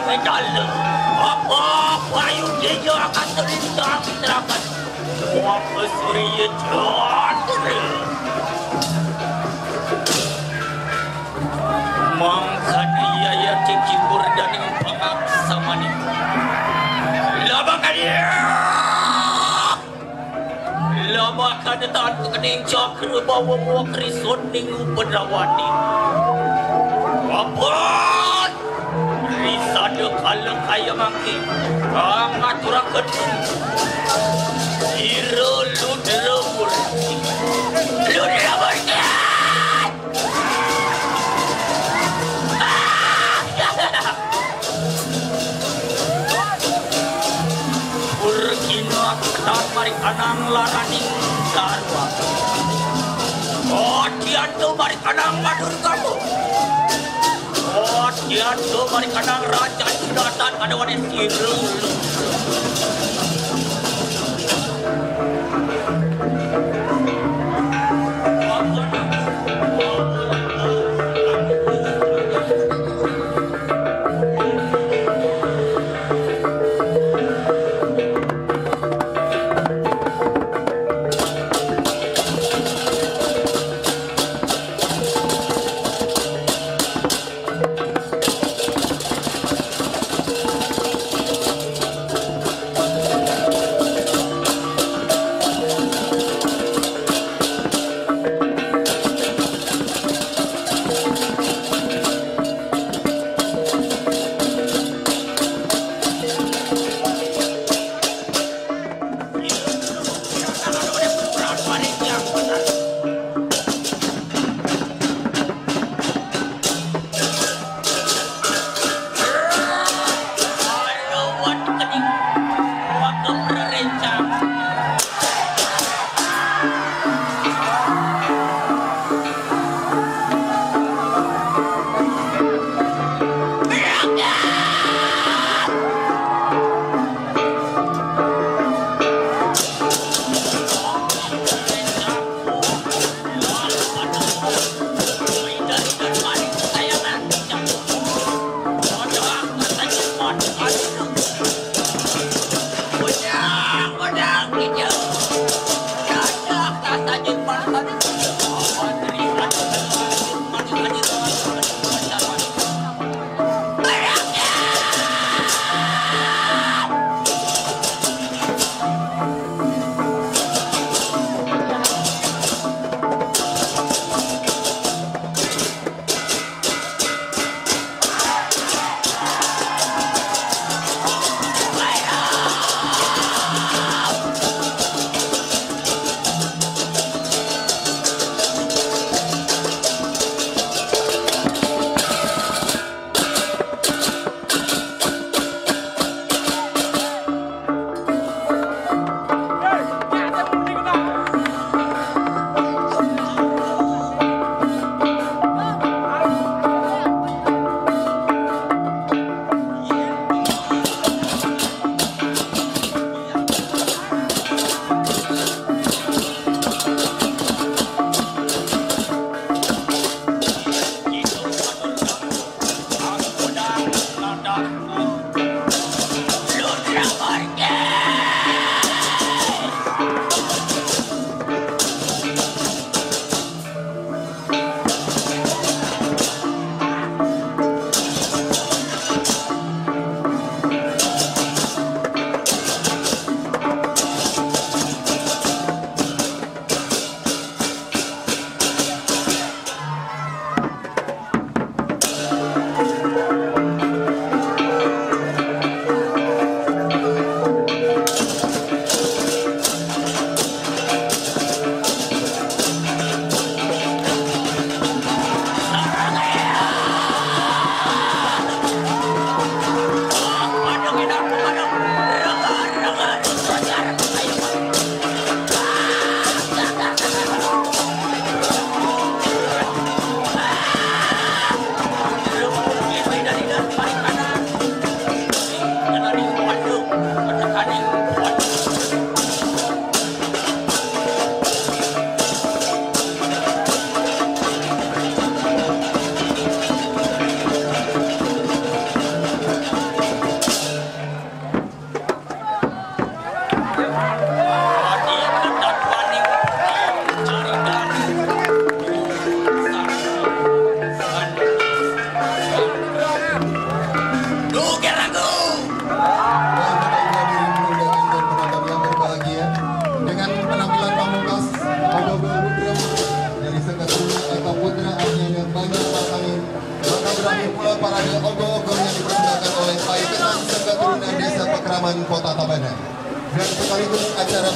medal. Apa yang dia akan terlintas terakan. Apa surya jatuh. Mangkan ia ya kikibur dan pangaksa mani. Labakan dia. Labakan tan kening cakra bawa krison ning upedrawani. Apa? Risada kala kaya mangki. Ngaturakeun. Ira ludra murti. Ludra murti. Urkina ketan mari kanang laraning darwa. Oh, tiada mari kanang madur kamu. Oh, tiada mari kanang raja judatan ada wadah siru.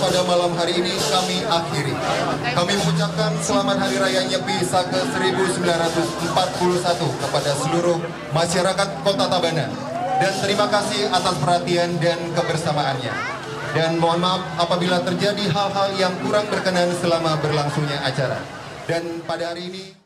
pada malam hari ini kami akhiri. Kami mengucapkan selamat Hari Raya Nyepi Sake 1941 kepada seluruh masyarakat Kota Tabanan. Dan terima kasih atas perhatian dan kebersamaannya. Dan mohon maaf apabila terjadi hal-hal yang kurang berkenan selama berlangsungnya acara. Dan pada hari ini